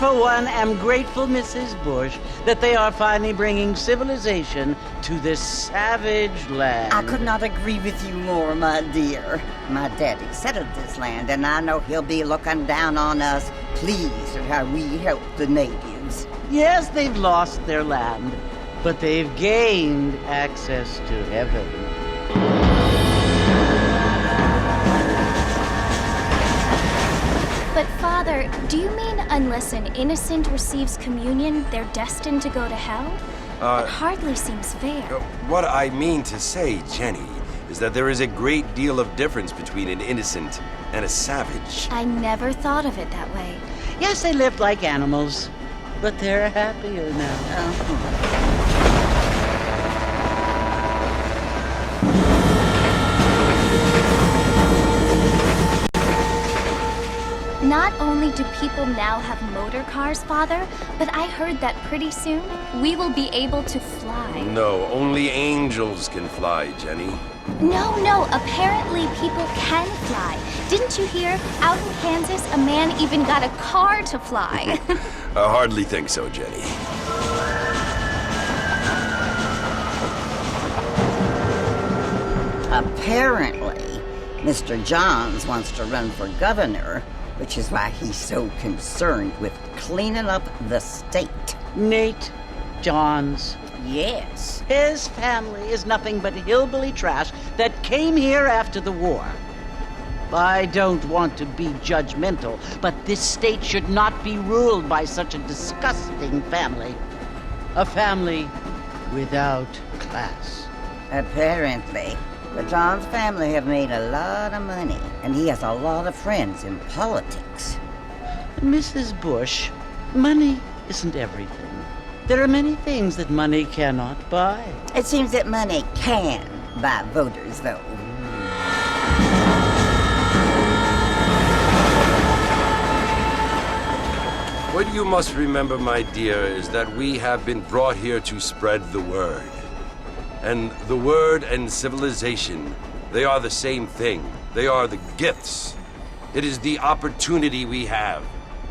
for one, am grateful, Mrs. Bush, that they are finally bringing civilization to this savage land. I could not agree with you more, my dear. My daddy settled this land, and I know he'll be looking down on us, pleased at how we help the natives. Yes, they've lost their land, but they've gained access to heaven. But Father, do you mean unless an innocent receives communion, they're destined to go to hell? That hardly seems fair. What I mean to say, Jenny, is that there is a great deal of difference between an innocent and a savage. I never thought of it that way. Yes, they lived like animals, but they're happier now. Not only do people now have motor cars, Father, but I heard that pretty soon we will be able to fly. No, only angels can fly, Jenny. No, apparently people can fly. Didn't you hear? Out in Kansas, a man even got a car to fly. I hardly think so, Jenny. Apparently, Mr. Johns wants to run for governor, which is why he's so concerned with cleaning up the state. Nate Johns. Yes. His family is nothing but hillbilly trash that came here after the war. I don't want to be judgmental, but this state should not be ruled by such a disgusting family. A family without class. Apparently. The Johns family have made a lot of money, and he has a lot of friends in politics. Mrs. Bush, money isn't everything. There are many things that money cannot buy. It seems that money can buy voters, though. What you must remember, my dear, is that we have been brought here to spread the word. And the word and civilization, they are the same thing. They are the gifts. It is the opportunity we have,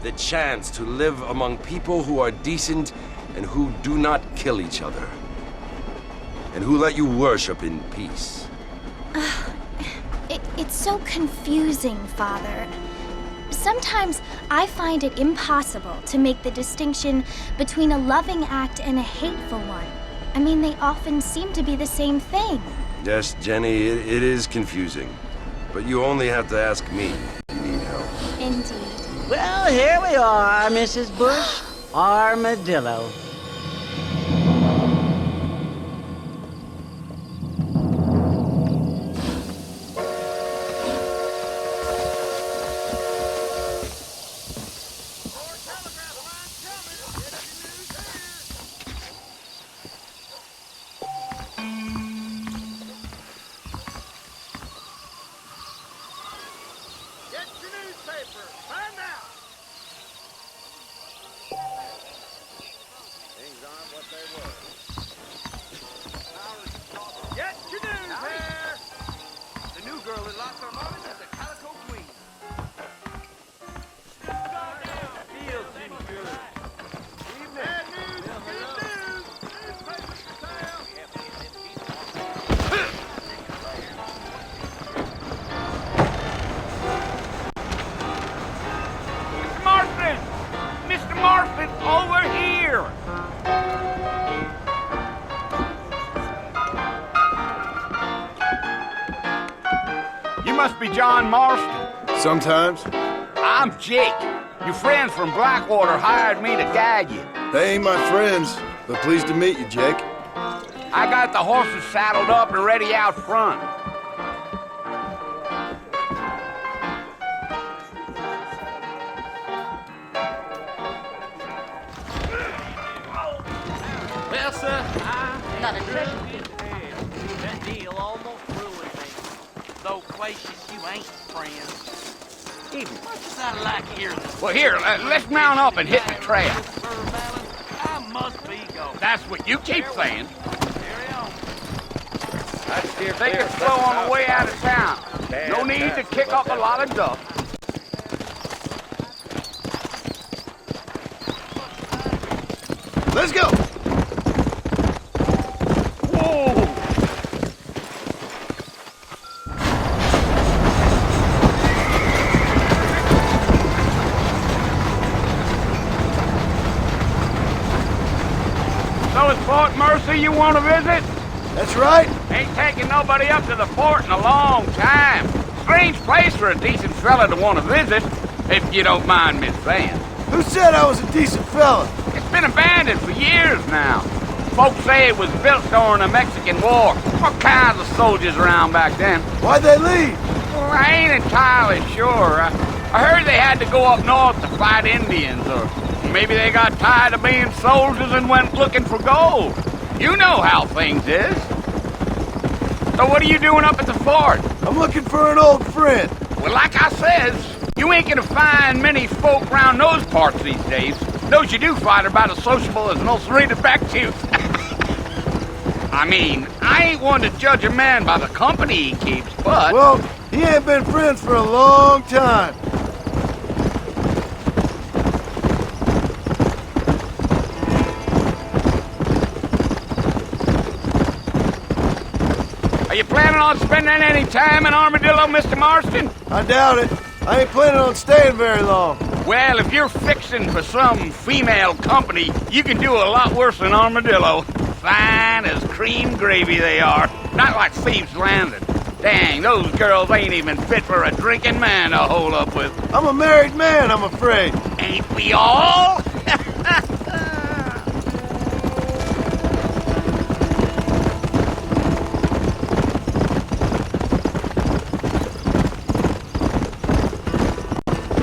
the chance to live among people who are decent and who do not kill each other, and who let you worship in peace. It's so confusing, Father. Sometimes I find it impossible to make the distinction between a loving act and a hateful one. I mean, they often seem to be the same thing. Yes, Jenny, it is confusing. But you only have to ask me if you need help. Indeed. Well, here we are, Mrs. Bush. Armadillo. Over here! You must be John Marston. Sometimes. I'm Jake. Your friends from Blackwater hired me to guide you. They ain't my friends, but pleased to meet you, Jake. I got the horses saddled up and ready out front. Well, sir, not a treasure. That deal almost ruined me. Though gracious, you ain't friends. Even much as I like hearing this. Well, here, let's mount up and hit the trail. I must be going. That's what you keep saying. Carry on. Take it slow on the way out of town. No need to kick up a lot of dust. Let's go! Whoa! So it's Fort Mercy you want to visit? That's right. Ain't taking nobody up to the fort in a long time. Strange place for a decent fella to want to visit, if you don't mind me saying. Who said I was a decent fella? It's been abandoned for years now. Folks say it was built during the Mexican War. All kinds of soldiers around back then. Why'd they leave? Well, I ain't entirely sure. I heard they had to go up north to fight Indians, or maybe they got tired of being soldiers and went looking for gold. You know how things is. So what are you doing up at the fort? I'm looking for an old friend. Well, like I says, you ain't gonna find many folk around those parts these days. Those you do find are about as sociable as an ulcerated back tooth. I mean, I ain't one to judge a man by the company he keeps, but... Well, he ain't been friends for a long time. Are you planning on spending any time in Armadillo, Mr. Marston? I doubt it. I ain't planning on staying very long. Well, if you're fixing for some female company, you can do a lot worse than Armadillo. Fine as cream gravy they are. Not like Thieves' Landing. Dang, those girls ain't even fit for a drinking man to hold up with. I'm a married man, I'm afraid. Ain't we all?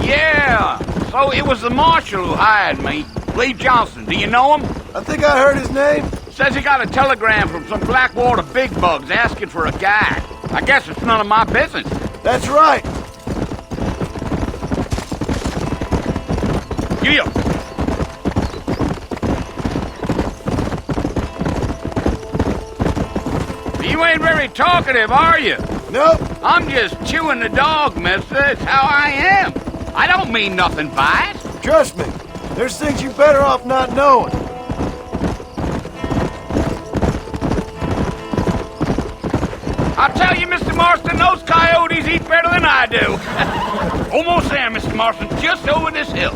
Yeah, so it was the marshal who hired me. Lee Johnson, do you know him? I think I heard his name. Says he got a telegram from some Blackwater big bugs asking for a guide. I guess it's none of my business. That's right. Yeah. You ain't very talkative, are you? Nope. I'm just chewing the dog, mister. It's how I am. I don't mean nothing by it. Trust me. There's things you're better off not knowing. I'll tell you, Mr. Marston, those coyotes eat better than I do. Almost there, Mr. Marston, just over this hill.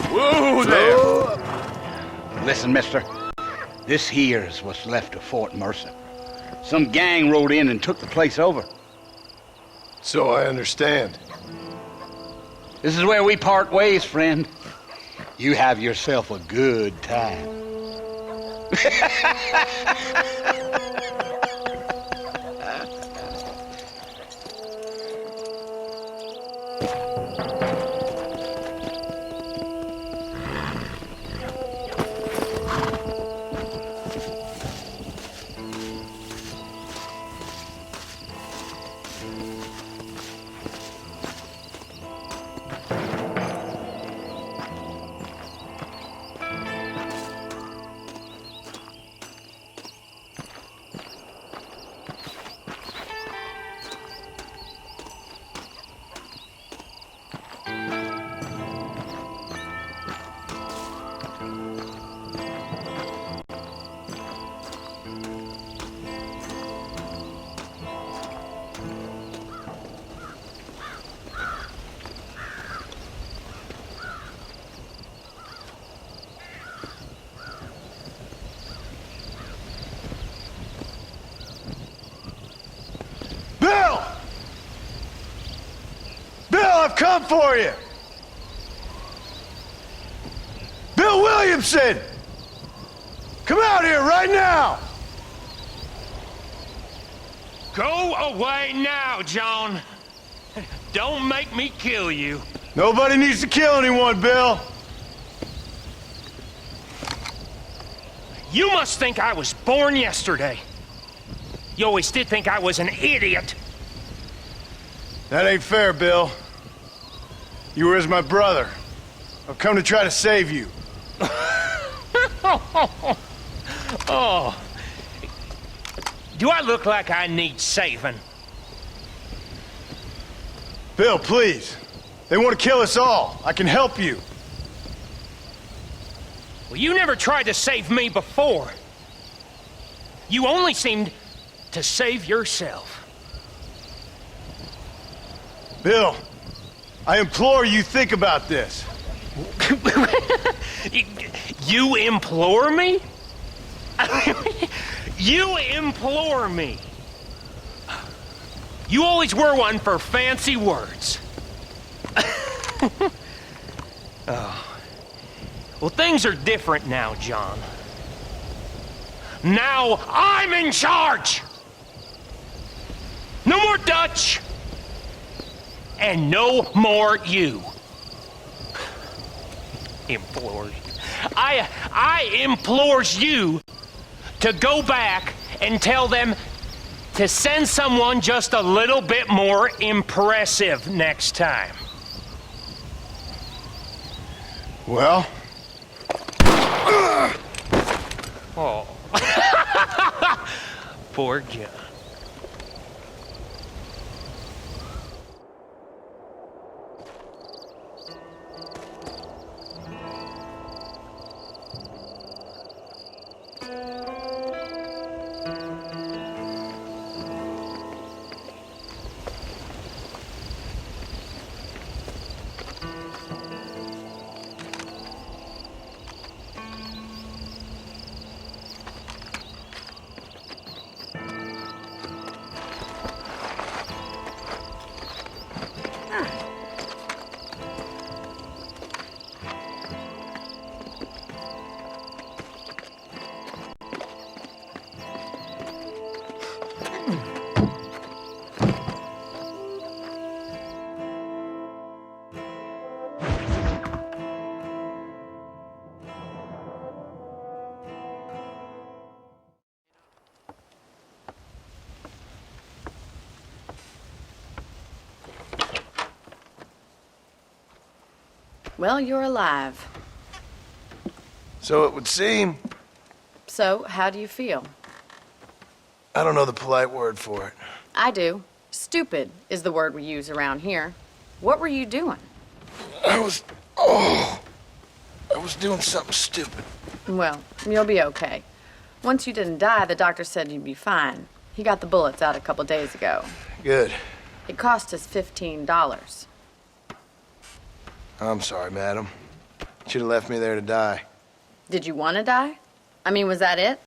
Whoa there. Listen, mister. This here's what's left of Fort Mercer. Some gang rode in and took the place over. So I understand. This is where we part ways, friend. You have yourself a good time. Bill! Bill, I've come for you! Bill Williamson! Come out here right now! Go away now, John. Don't make me kill you. Nobody needs to kill anyone, Bill. You must think I was born yesterday. You always did think I was an idiot. That ain't fair, Bill. You were as my brother. I've come to try to save you. Oh. Do I look like I need saving? Bill, please. They want to kill us all. I can help you. Well, you never tried to save me before. You only seemed to save yourself. Bill, I implore you think about this. You implore me? You implore me. You always were one for fancy words. Oh. Well, things are different now, John. Now I'm in charge! No more Dutch! And no more you. Implores. I implores you to go back and tell them to send someone just a little bit more impressive next time. Well? Oh. Poor John. Well, you're alive. So it would seem. So, how do you feel? I don't know the polite word for it. I do. Stupid is the word we use around here. What were you doing? I was doing something stupid. Well, you'll be okay. Once you didn't die, the doctor said you'd be fine. He got the bullets out a couple days ago. Good. It cost us $15. I'm sorry, madam. Should have left me there to die. Did you want to die? I mean, was that it?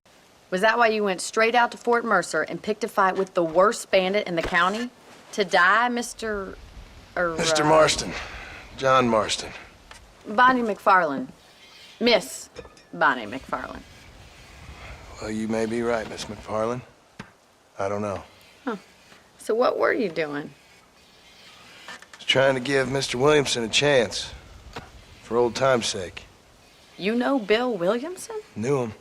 Was that why you went straight out to Fort Mercer and picked a fight with the worst bandit in the county? To die, Mr. Mr. Marston. John Marston. Bonnie McFarland. Miss Bonnie McFarland. Well, you may be right, Miss McFarland. I don't know. Huh. So what were you doing? I was trying to give Mr. Williamson a chance. For old time's sake. You know Bill Williamson? Knew him.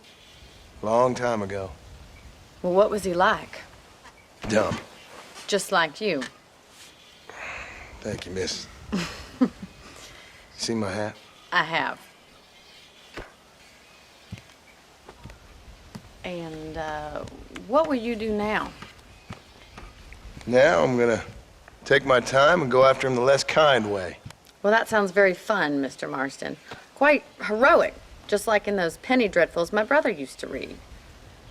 Long time ago. Well, what was he like? Dumb. Just like you. Thank you, miss. See my hat? I have. And, what will you do now? Now I'm gonna take my time and go after him the less kind way. Well, that sounds very fun, Mr. Marston. Quite heroic, just like in those penny dreadfuls my brother used to read.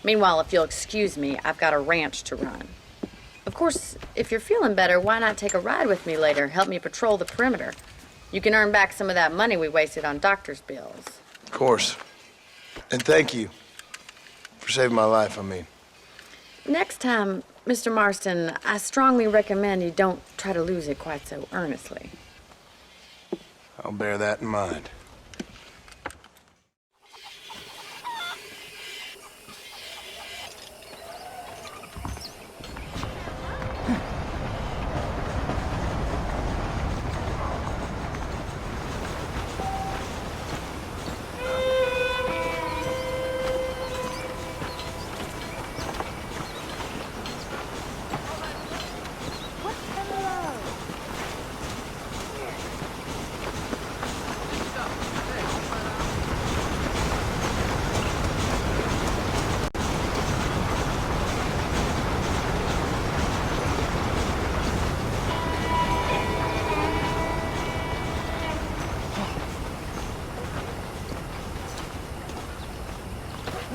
Meanwhile, if you'll excuse me, I've got a ranch to run. Of course, if you're feeling better, why not take a ride with me later? Help me patrol the perimeter. You can earn back some of that money we wasted on doctor's bills. Of course. And thank you. For saving my life, I mean. Next time, Mr. Marston, I strongly recommend you don't try to lose it quite so earnestly. I'll bear that in mind.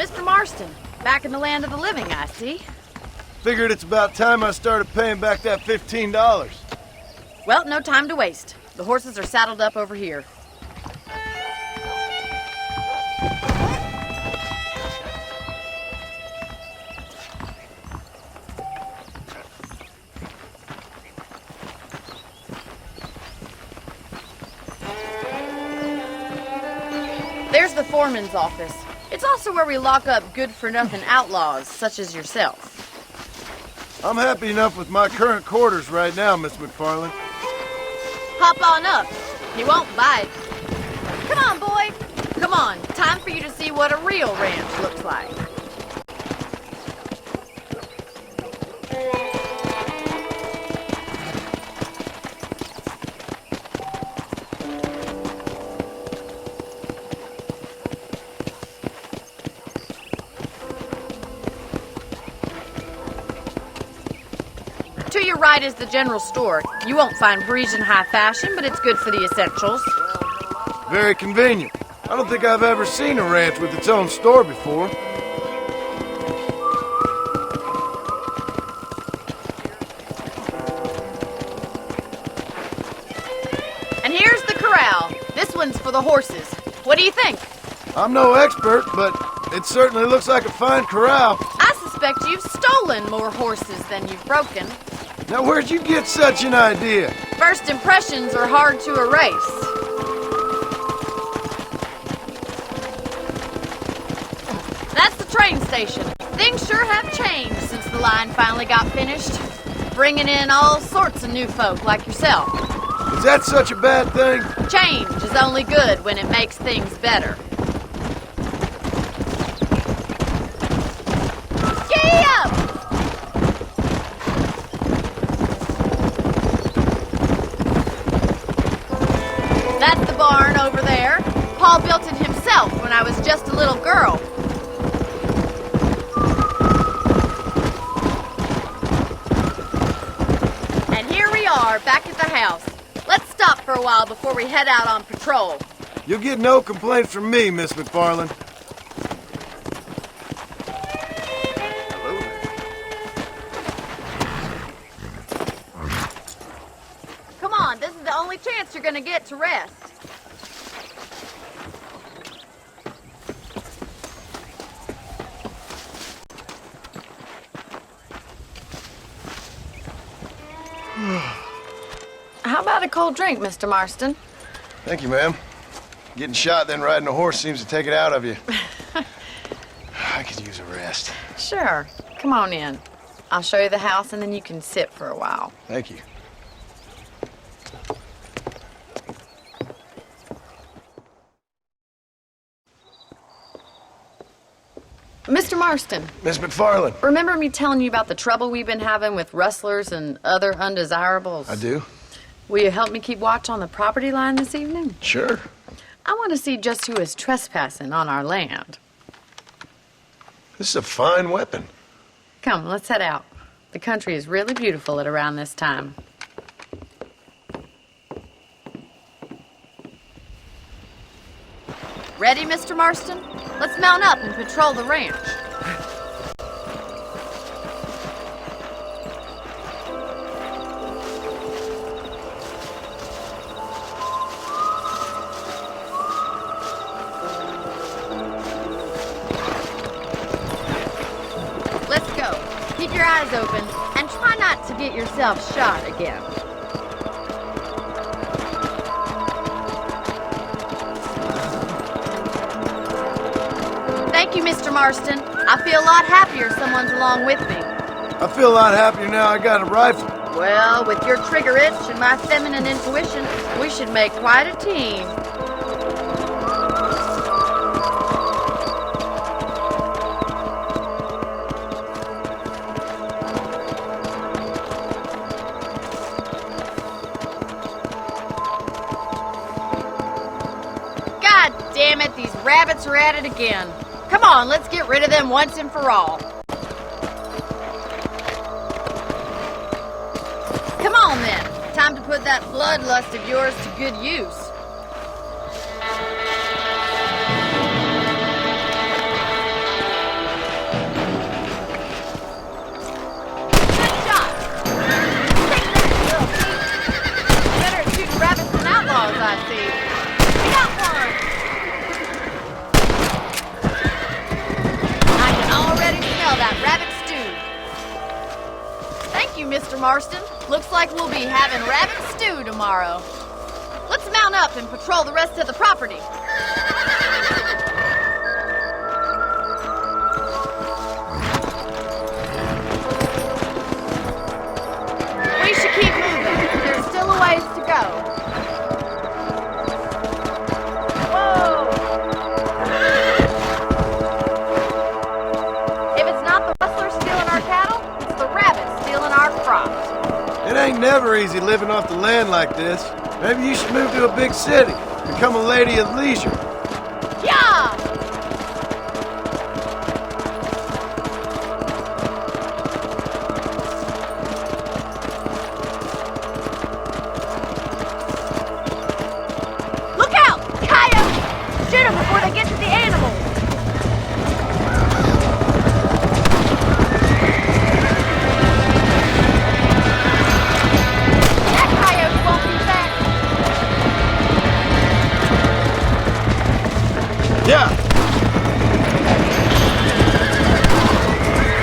Mr. Marston, back in the land of the living, I see. Figured it's about time I started paying back that $15. Well, no time to waste. The horses are saddled up over here. There's the foreman's office. It's also where we lock up good-for-nothing outlaws, such as yourself. I'm happy enough with my current quarters right now, Miss McFarland. Hop on up. He won't bite. Come on, boy. Come on. Time for you to see what a real ranch looks like. To your right is the general store. You won't find Parisian high fashion, but it's good for the essentials. Very convenient. I don't think I've ever seen a ranch with its own store before. And here's the corral. This one's for the horses. What do you think? I'm no expert, but it certainly looks like a fine corral. I suspect you've stolen more horses than you've broken. Now, where'd you get such an idea? First impressions are hard to erase. That's the train station. Things sure have changed since the line finally got finished. Bringing in all sorts of new folk like yourself. Is that such a bad thing? Change is only good when it makes things better. Giddy up! That's the barn over there. Paul built it himself when I was just a little girl. And here we are, back at the house. Let's stop for a while before we head out on patrol. You'll get no complaints from me, Miss McFarland. Come on, this is the only chance you're gonna get to rest. How about a cold drink, Mr. Marston? Thank you, ma'am. Getting shot, then riding a horse seems to take it out of you. I could use a rest. Sure. Come on in. I'll show you the house and then you can sit for a while. Thank you. Mr. Marston, Miss McFarland. remember me telling you about the trouble we've been having with rustlers and other undesirables? I do. Will you help me keep watch on the property line this evening? Sure. I want to see just who is trespassing on our land. This is a fine weapon. Come, let's head out. The country is really beautiful at around this time. Ready, Mr. Marston? Let's mount up and patrol the ranch. Let's go. Keep your eyes open and try not to get yourself shot again. Thank you, Mr. Marston. I feel a lot happier someone's along with me. I feel a lot happier now I got a rifle. Well, with your trigger itch and my feminine intuition, we should make quite a team. God damn it, these rabbits are at it again. Come on, let's get rid of them once and for all. Come on then. Time to put that bloodlust of yours to good use. Marston. Looks like we'll be having rabbit stew tomorrow. Let's mount up and patrol the rest of the property. We should keep moving. There's still a ways to go. Whoa! If it's not the rustler stealing our cattle, it's the rabbit stealing our crops. It ain't never easy living off the land like this. Maybe you should move to a big city. Become a lady of leisure. Yeah! Look out! Coyote! Shoot them before they get to the animals! That coyote won't be back! Yeah!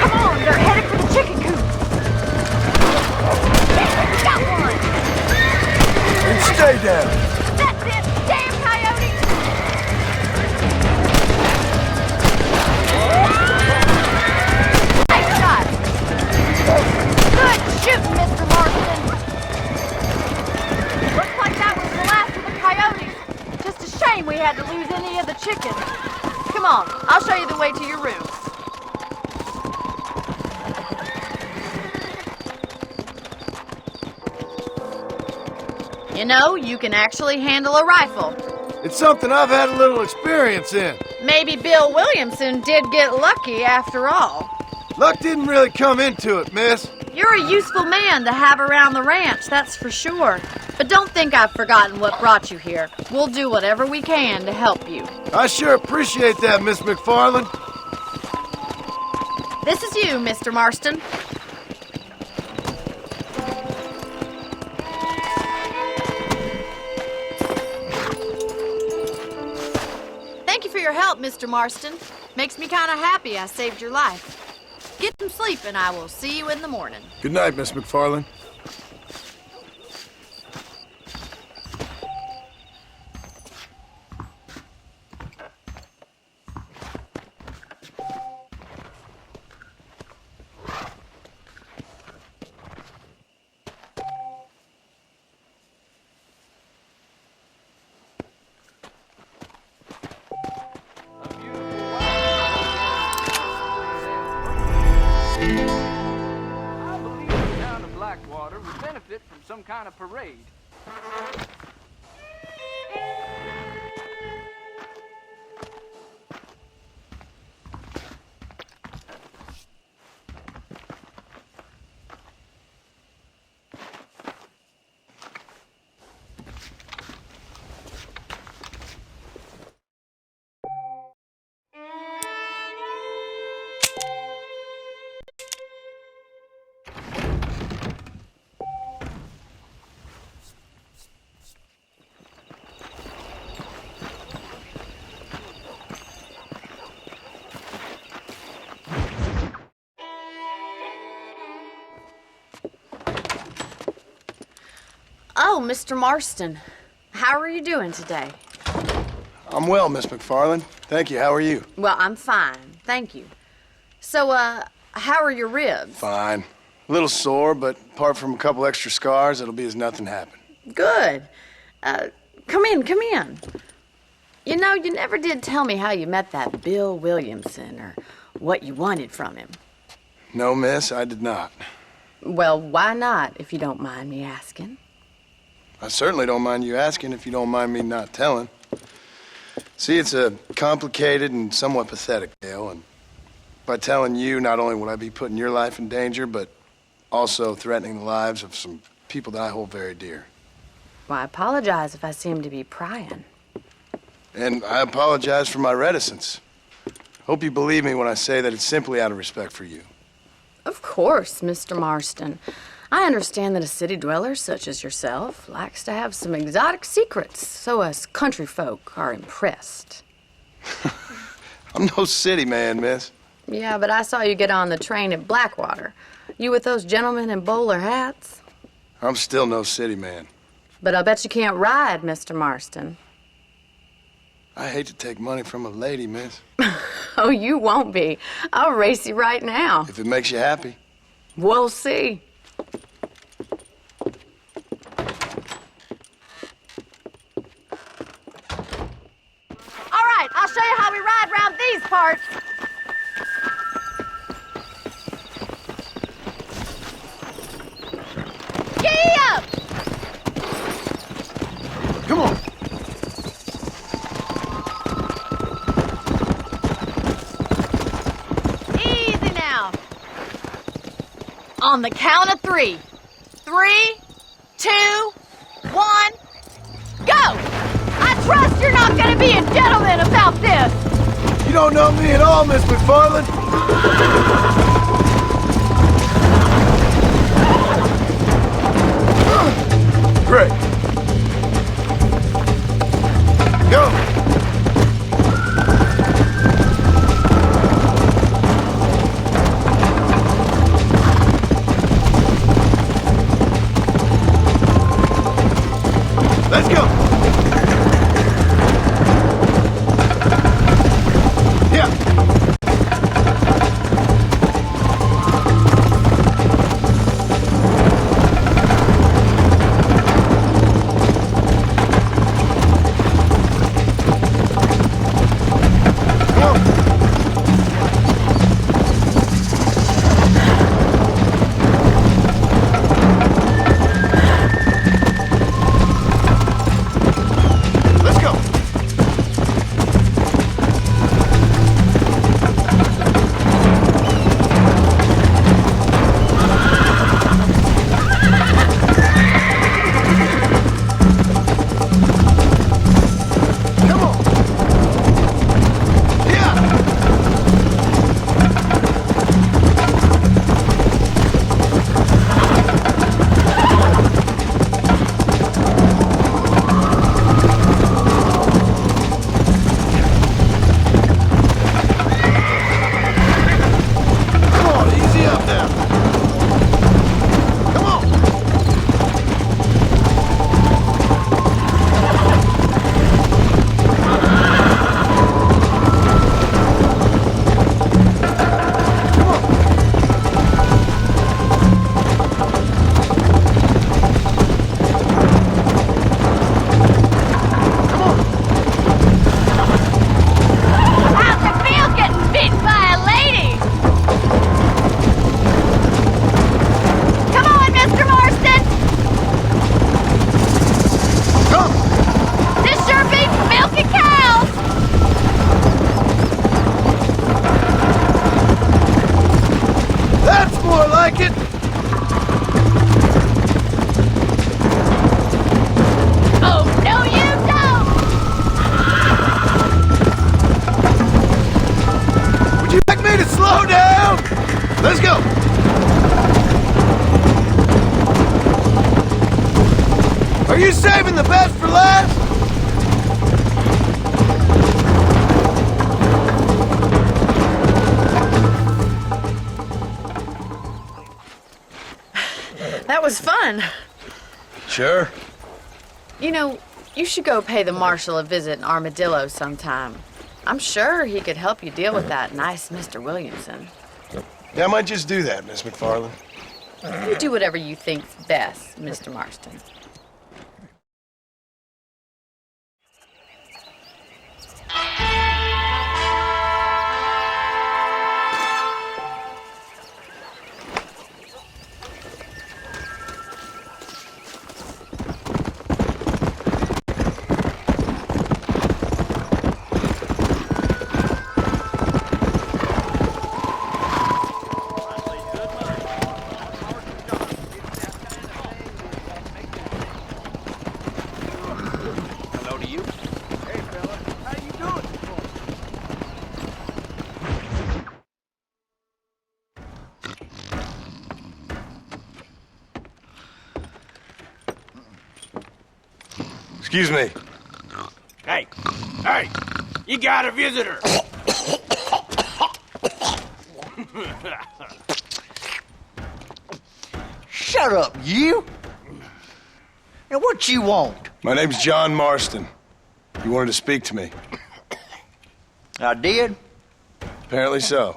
Come on, they're headed for the chicken coop! Got one! And stay down. That's it! Damn coyote! Nice shot! Good shooting, Mr. Marston! Looks like that was the last of the coyotes. Just a shame we had to lose any of the chickens. Come on, I'll show you the way to your room. You know, you can actually handle a rifle. It's something I've had a little experience in. Maybe Bill Williamson did get lucky after all. Luck didn't really come into it, miss. You're a useful man to have around the ranch, that's for sure. But don't think I've forgotten what brought you here. We'll do whatever we can to help you. I sure appreciate that, Miss McFarland. This is you, Mr. Marston. Thank you for your help, Mr. Marston. Makes me kind of happy I saved your life. Get some sleep and I will see you in the morning. Good night, Miss McFarland. I believe the town of Blackwater would benefit from some kind of parade. Oh, Mr. Marston. How are you doing today? I'm well, Miss McFarland. Thank you. How are you? Well, I'm fine. Thank you. So, how are your ribs? Fine. A little sore, but apart from a couple extra scars, it'll be as nothing happened. Good. Come in, come in. You know, you never did tell me how you met that Bill Williamson or what you wanted from him. No, miss, I did not. Well, why not, if you don't mind me asking? I certainly don't mind you asking if you don't mind me not telling. See, it's a complicated and somewhat pathetic tale, and by telling you, not only would I be putting your life in danger, but also threatening the lives of some people that I hold very dear. Well, I apologize if I seem to be prying. And I apologize for my reticence. Hope you believe me when I say that it's simply out of respect for you. Of course, Mr. Marston. I understand that a city dweller such as yourself likes to have some exotic secrets, so us country folk are impressed. I'm no city man, miss. Yeah, but I saw you get on the train at Blackwater. You with those gentlemen in bowler hats? I'm still no city man. But I bet you can't ride, Mr. Marston. I hate to take money from a lady, miss. Oh, you won't be. I'll race you right now. If it makes you happy. We'll see. All right, I'll show you how we ride around these parts. Giddy up! Come on. Easy now. On the count of 3. 3, 2, 1, go! I trust you're not gonna be a gentleman about this. You don't know me at all, Miss McFarland. Great. Go. Let's go. Yeah. Let's go! Are you saving the best for last? That was fun. Sure. You know, you should go pay the marshal a visit in Armadillo sometime. I'm sure he could help you deal with that nice Mr. Williamson. Yeah, I might just do that, Miss McFarland. You do whatever you think's best, Mr. Marston. Excuse me. Hey, you got a visitor. Shut up, you! Now what you want? My name's John Marston. You wanted to speak to me. I did? Apparently so.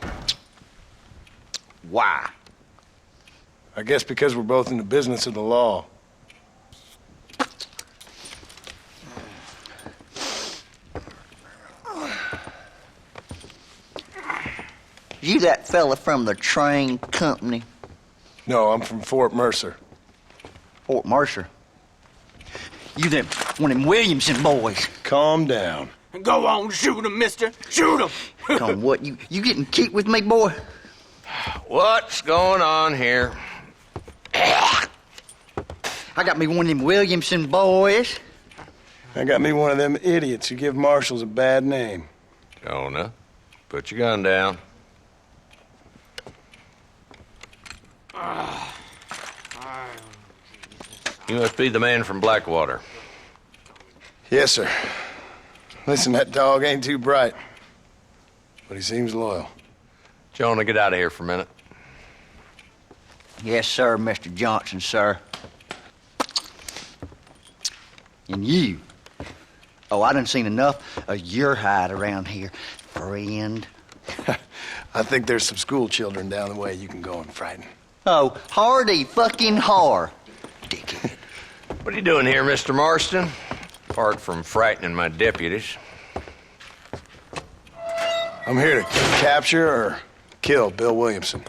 Why? I guess because we're both in the business of the law. You that fella from the train company? No, I'm from Fort Mercer. Fort Mercer? You them one of them Williamson boys. Calm down. Go on, shoot him, mister. Shoot him. Come on, what, you getting kicked with me, boy? What's going on here? I got me one of them Williamson boys. I got me one of them idiots who give marshals a bad name. Jonah, put your gun down. You must be the man from Blackwater. Yes, sir. Listen, that dog ain't too bright, but he seems loyal. Jonah, get out of here for a minute. Yes, sir, Mr. Johnson, sir. And you. Oh, I done seen enough of your hide around here, friend. I think there's some school children down the way you can go and frighten. Oh, hardy fucking har. Dickhead. What are you doing here, Mr. Marston? Apart from frightening my deputies. I'm here to capture or kill Bill Williamson.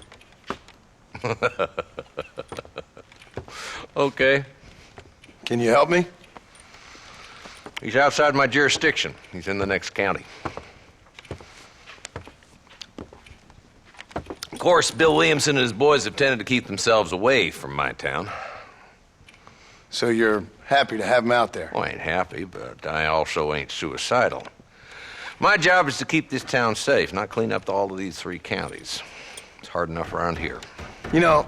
Okay. Can you help me? He's outside my jurisdiction. He's in the next county. Of course, Bill Williamson and his boys have tended to keep themselves away from my town. So you're happy to have him out there? Well, I ain't happy, but I also ain't suicidal. My job is to keep this town safe, not clean up all of these 3 counties. It's hard enough around here. You know,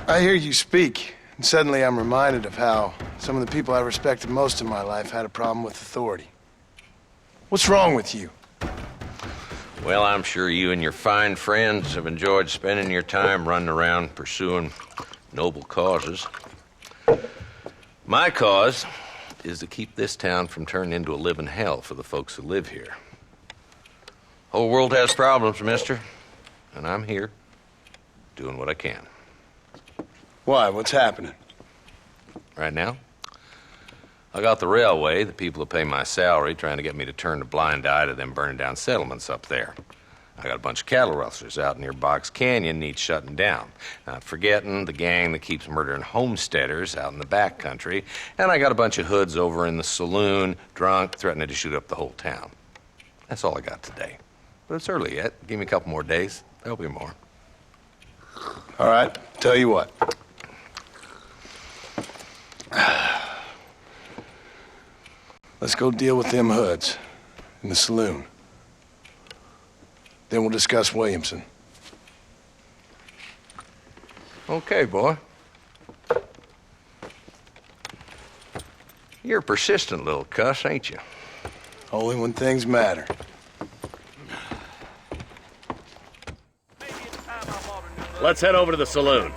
I hear you speak, and suddenly I'm reminded of how some of the people I respected most in my life had a problem with authority. What's wrong with you? Well, I'm sure you and your fine friends have enjoyed spending your time running around pursuing noble causes. My cause is to keep this town from turning into a living hell for the folks who live here. Whole world has problems, mister, and I'm here doing what I can. Why? What's happening? Right now, I got the railway, the people who pay my salary, trying to get me to turn a blind eye to them burning down settlements up there. I got a bunch of cattle rustlers out near Box Canyon needs shutting down. Not forgetting the gang that keeps murdering homesteaders out in the back country. And I got a bunch of hoods over in the saloon, drunk, threatening to shoot up the whole town. That's all I got today. But it's early yet. Give me a couple more days. There'll be more. All right, tell you what. Let's go deal with them hoods in the saloon. Then we'll discuss Williamson. Okay, boy. You're a persistent little cuss, ain't you? Only when things matter. Let's head over to the saloon.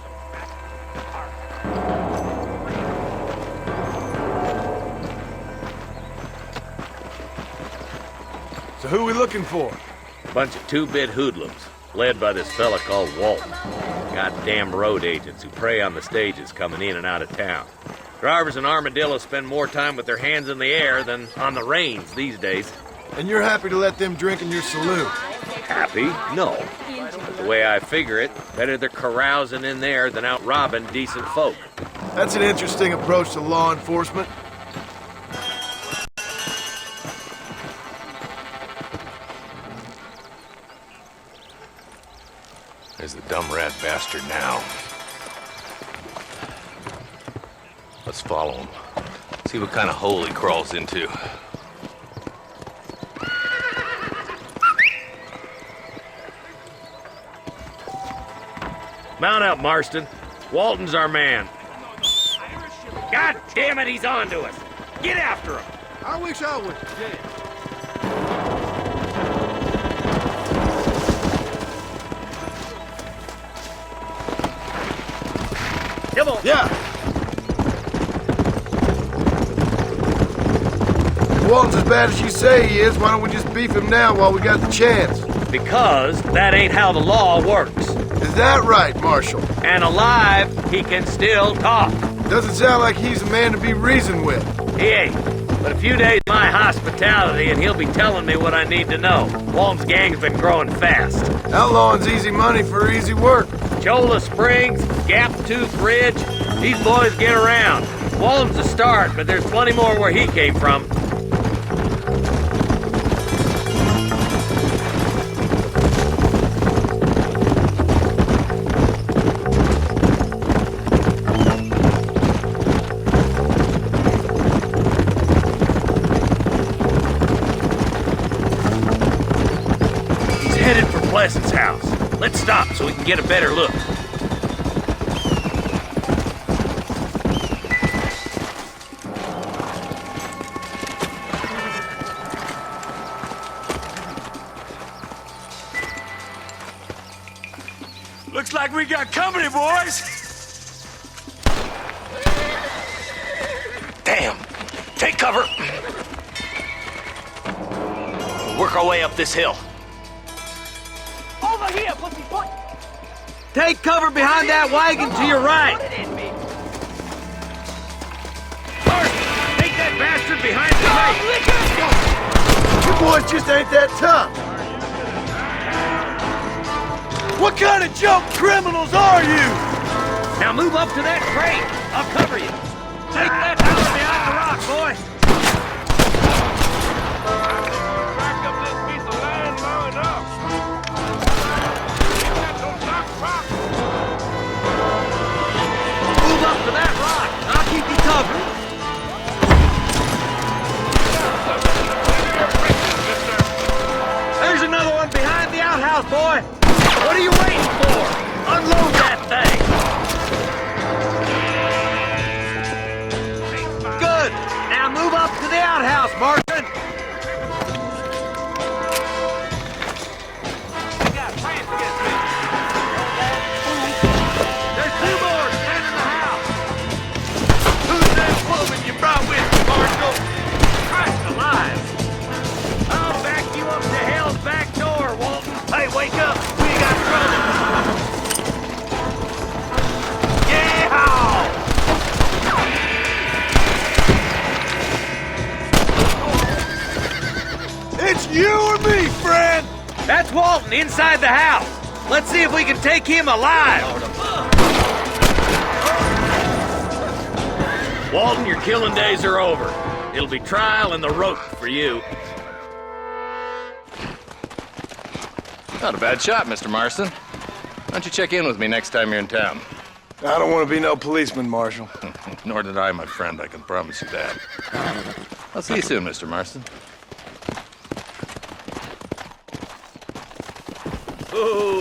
So who are we looking for? A bunch of 2-bit hoodlums, led by this fella called Walton. Goddamn road agents who prey on the stages coming in and out of town. Drivers in Armadillo spend more time with their hands in the air than on the reins these days. And you're happy to let them drink in your saloon? Happy? No. But the way I figure it, better they're carousing in there than out robbing decent folk. That's an interesting approach to law enforcement. There's the dumb rat bastard now. Let's follow him. See what kind of hole he crawls into. Mount up, Marston. Walton's our man. God damn it, he's on to us. Get after him. I wish I was dead. trouble! Yeah. If Walton's as bad as you say he is, why don't we just beef him now while we got the chance? Because that ain't how the law works. Is that right, Marshal? And alive, he can still talk. Doesn't sound like he's a man to be reasoned with. He ain't. But a few days of my hospitality and he'll be telling me what I need to know. Walton's gang's been growing fast. Outlawing's easy money for easy work. Cholla Springs, Gap Tooth Ridge, these boys get around. Walton's a start, but there's plenty more where he came from. Pleasant's house. Let's stop so we can get a better look. Looks like we got company, boys! Damn! Take cover! We'll work our way up this hill. Over here, pussyfoot! Take cover behind that wagon to your right! Take that bastard behind the wagon! You boys just ain't that tough! What kind of jump criminals are you? Now move up to that crate. I'll cover you. Take that house behind the rock, boy. Back up this piece of land low enough. Move up to that rock, and I'll keep you covered. There's another one behind the outhouse, boy. What are you waiting for? Unload that thing. Good. Now move up to the outhouse, Martin. There's two more standing in the house. Who's that woman you brought with you, Marshal? Christ alive. I'll back you up to hell's back door, Walton. Hey, wake up. We got trouble. Yeah! It's you or me, friend! That's Walton inside the house. Let's see if we can take him alive. Walton, your killing days are over. It'll be trial and the rope for you. Not a bad shot, Mr. Marston. Why don't you check in with me next time you're in town? I don't want to be no policeman, Marshal. Nor did I, my friend, I can promise you that. I'll see you soon, Mr. Marston. Ooh,